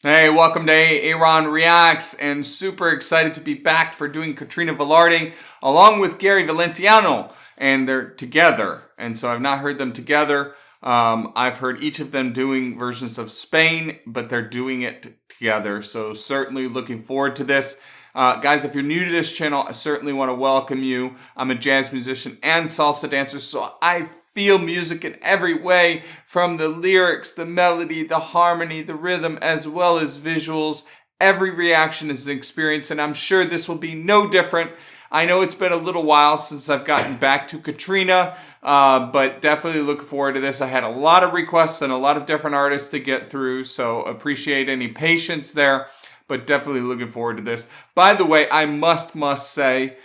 Hey, welcome to A-Aron Reacts, and super excited to be back for doing Katrina Velarde along with Gary Valenciano, and they're together, and so I've not heard them together. I've heard each of them doing versions of Spain, but they're doing it together, so certainly looking forward to this. Guys, if you're new to this channel, I certainly want to welcome you. I'm a jazz musician and salsa dancer, so I feel music in every way, from the lyrics, the melody, the harmony, the rhythm, as well as visuals. Every reaction is an experience, and I'm sure this will be no different. I know it's been a little while since I've gotten back to Katrina, but definitely look forward to this. I had a lot of requests and a lot of different artists to get through, so appreciate any patience there, but definitely looking forward to this. By the way, I must say,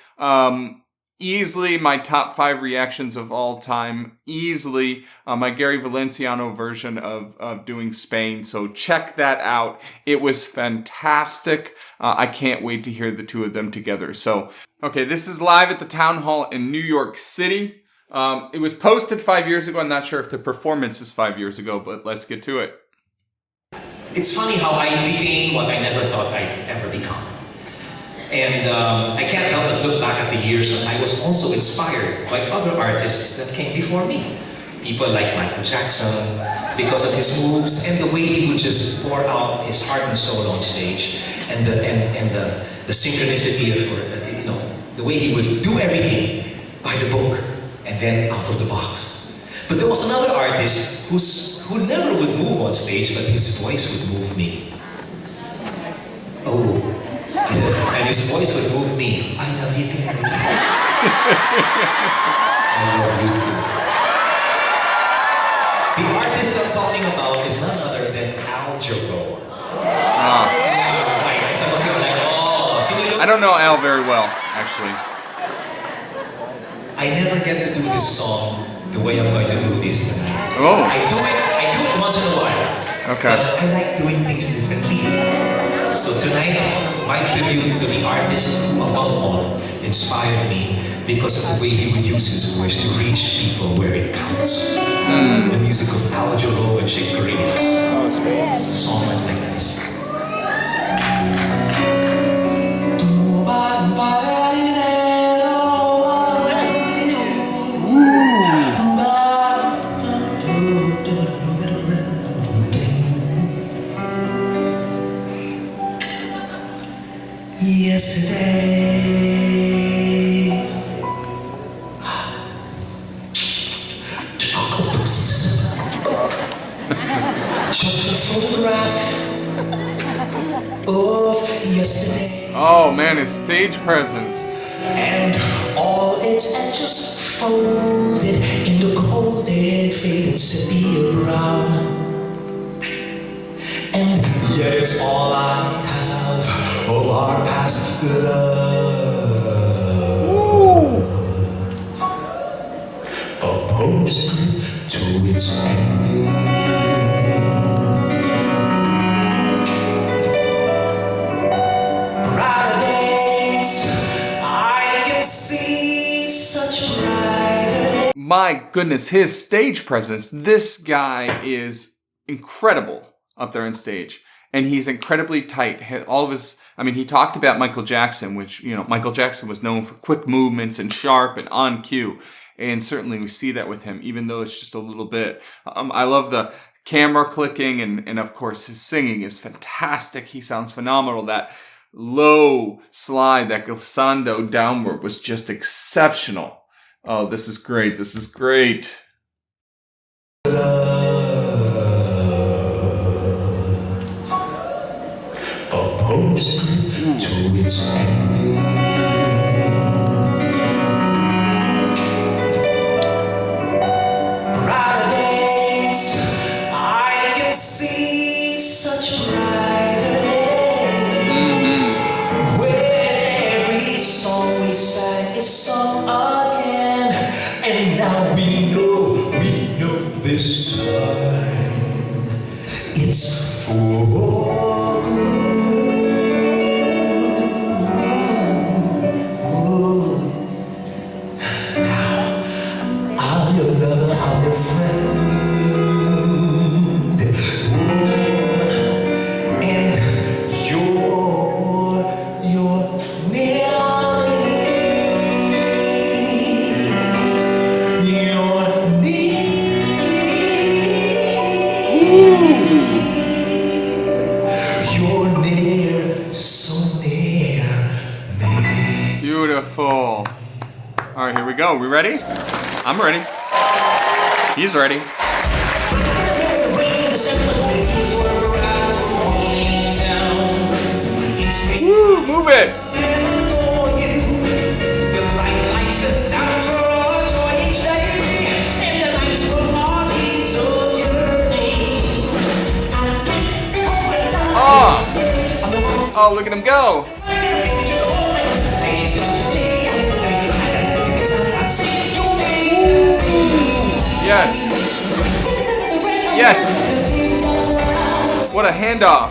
easily my top 5 reactions of all time. Easily my Gary Valenciano version of doing Spain. So check that out. It was fantastic. I can't wait to hear the two of them together. So, okay, this is live at the Town Hall in New York City. It was posted 5 years ago. I'm not sure if the performance is 5 years ago, but let's get to it. It's funny how I became what I never thought I'd ever become. And I can't help but look back at the years when I was also inspired by other artists that came before me. People like Michael Jackson, because of his moves and the way he would just pour out his heart and soul on stage, and the synchronicity of the way he would do everything by the book and then out of the box. But there was another artist who never would move on stage, but his voice would move me. Oh. And his voice would move me. I love you, Gary. I love you too. The artist I'm talking about is none other than A-Aron. I don't know Al very well, actually. I never get to do this song the way I'm going to do this tonight. Oh. I do it once in a while. Okay. But I like doing things differently. So tonight, my tribute to the artist who, above all, inspired me because of the way he would use his voice to reach people where it counts. The music of A-Aron and Chick Corea. The song went like this. Yesterday, just a photograph of yesterday. Oh man, his stage presence. And all its edges folded in the cold and faded sepia brown. And yet it's all I have of our past love. Ooh. A postscript to its ending. Brighter days, I can see such brighter days. My goodness, his stage presence. This guy is incredible up there on stage. And he's incredibly tight. All of his, he talked about Michael Jackson, which, Michael Jackson was known for quick movements and sharp and on cue. And certainly we see that with him, even though it's just a little bit. I love the camera clicking, and of course his singing is fantastic. He sounds phenomenal. That low slide, that glissando downward was just exceptional. Oh, this is great. This is great. Postscript to its ending. Brighter days, I can see such brighter days. When every song we sang is sung again, and now we know this time it's for good. All right, here we go. We ready? I'm ready. He's ready. Woo, move it. Oh, look at him go. Yes. Yes. What a handoff.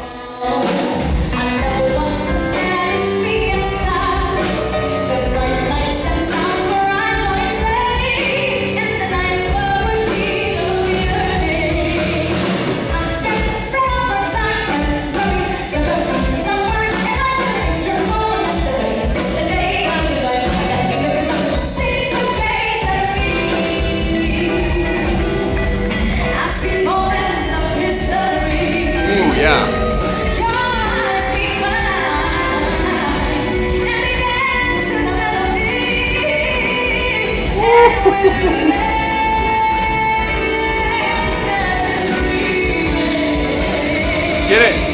Get it.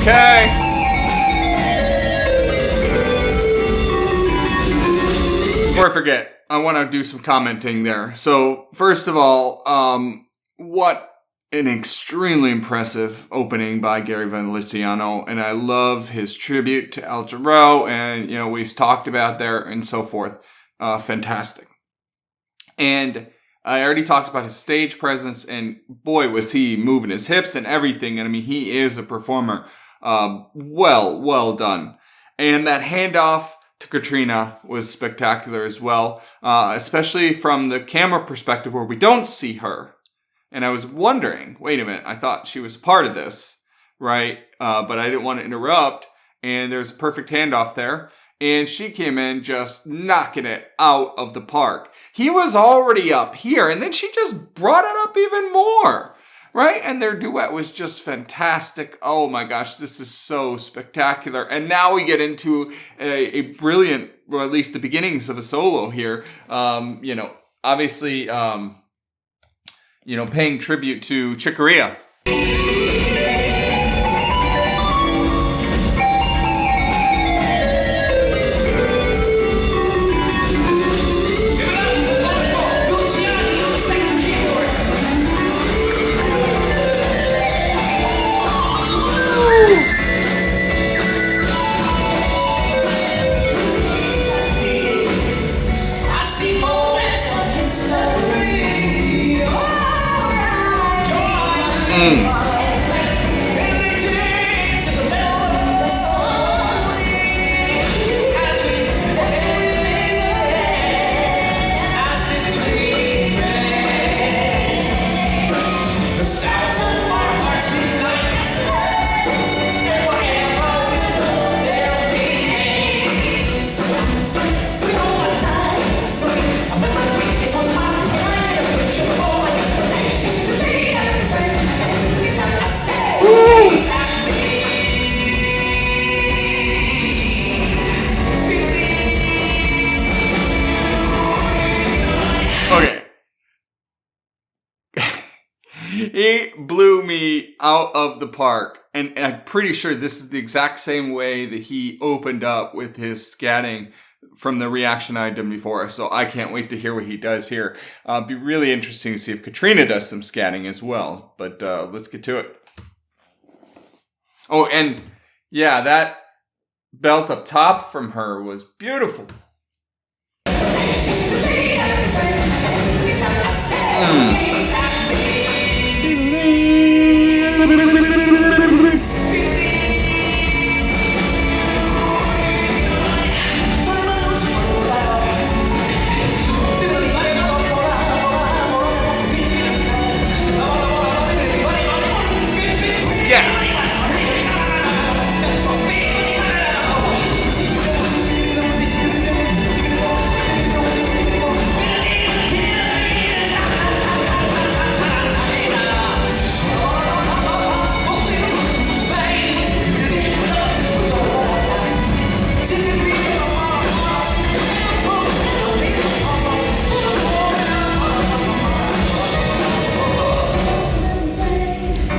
Okay. Before I forget, I want to do some commenting there. So, first of all, what an extremely impressive opening by Gary Valenciano, and I love his tribute to El Giro, and what he's talked about there and so forth. Fantastic. And I already talked about his stage presence, and boy, was he moving his hips and everything. And I mean, he is a performer. Well done. And that handoff to Katrina was spectacular as well, especially from the camera perspective where we don't see her. And I was wondering, wait a minute, I thought she was part of this, right? But I didn't want to interrupt, and there's a perfect handoff there. And she came in just knocking it out of the park. He was already up here, and then she just brought it up even more. Right? And their duet was just fantastic. Oh my gosh, this is so spectacular. And now we get into a brilliant, or at least the beginnings of a solo here. Obviously, paying tribute to Chick Corea. He blew me out of the park, and I'm pretty sure this is the exact same way that he opened up with his scatting from the reaction I had done before, so I can't wait to hear what he does here. It'd be really interesting to see if Katrina does some scatting as well, but let's get to it. Oh, and yeah, that belt up top from her was beautiful.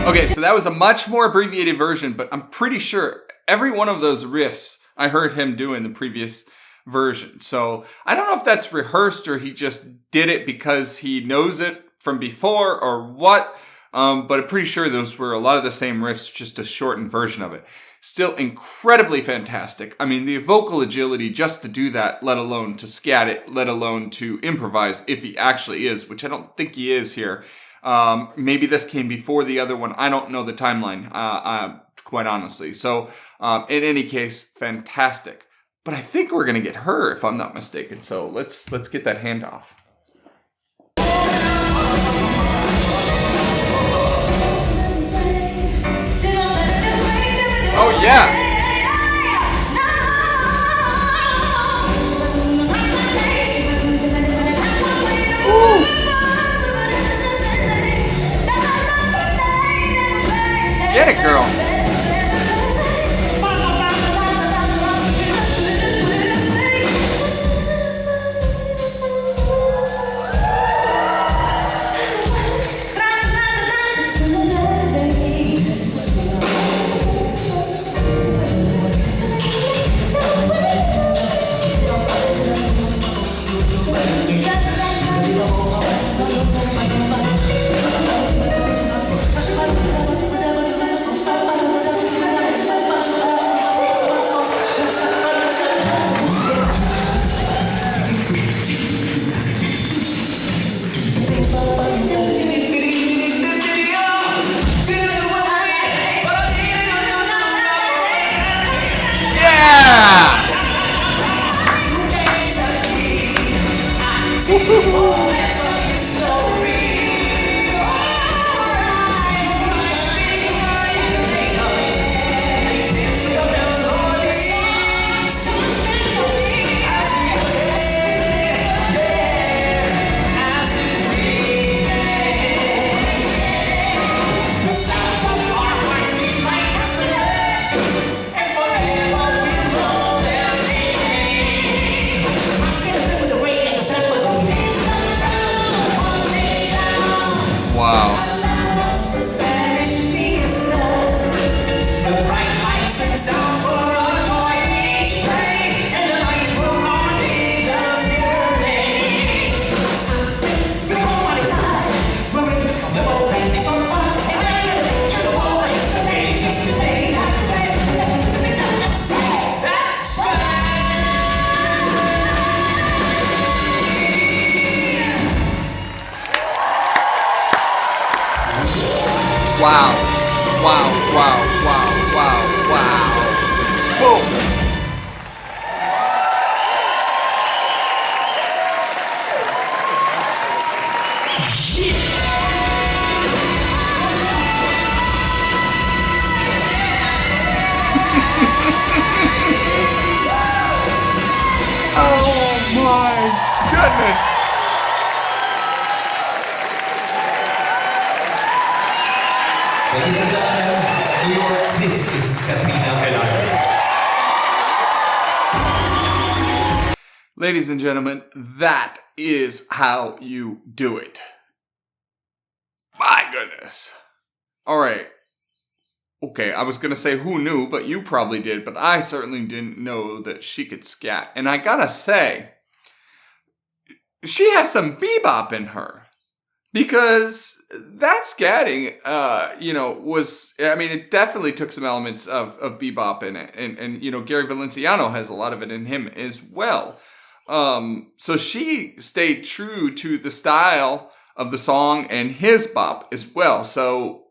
Okay, so that was a much more abbreviated version, but I'm pretty sure every one of those riffs I heard him do in the previous version. So I don't know if that's rehearsed or he just did it because he knows it from before or what, but I'm pretty sure those were a lot of the same riffs, just a shortened version of it. Still incredibly fantastic. I mean, the vocal agility just to do that, let alone to scat it, let alone to improvise, if he actually is, which I don't think he is here. Maybe this came before the other one. I don't know the timeline, quite honestly. So, in any case, fantastic. But I think we're gonna get her, if I'm not mistaken. So let's get that handoff. Oh yeah. Get it, girl. Wow. Wow, wow, wow, wow, wow. Boom. Oh my goodness. Ladies and gentlemen, New York, this is Katrina Velarde. Ladies and gentlemen, that is how you do it. My goodness. All right. Okay, I was going to say who knew, but you probably did, but I certainly didn't know that she could scat. And I gotta say, she has some bebop in her. Because that scatting, it definitely took some elements of bebop in it. And Gary Valenciano has a lot of it in him as well. So she stayed true to the style of the song and his bop as well. So,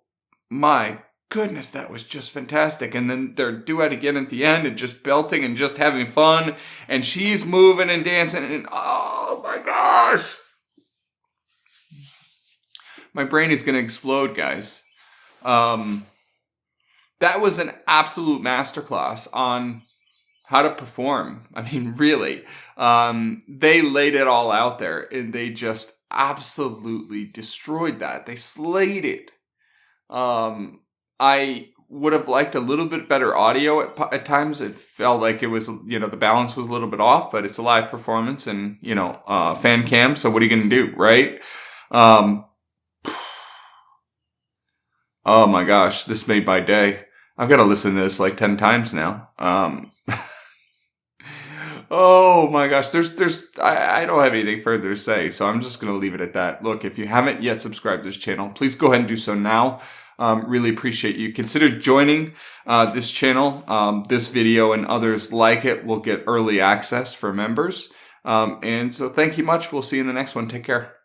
my goodness, that was just fantastic. And then their duet again at the end and just belting and just having fun. And she's moving and dancing and oh my gosh. My brain is going to explode, guys. That was an absolute masterclass on how to perform. I mean, really. They laid it all out there and they just absolutely destroyed that. They slayed it. I would have liked a little bit better audio at times. It felt like it was, the balance was a little bit off, but it's a live performance and, fan cam. So what are you going to do, right? Oh my gosh, this made my day. I've got to listen to this like 10 times now. Oh my gosh, I don't have anything further to say, so I'm just going to leave it at that. Look, if you haven't yet subscribed to this channel, please go ahead and do so now. Really appreciate you. Consider joining this channel. This video and others like it will get early access for members. And so thank you much. We'll see you in the next one. Take care.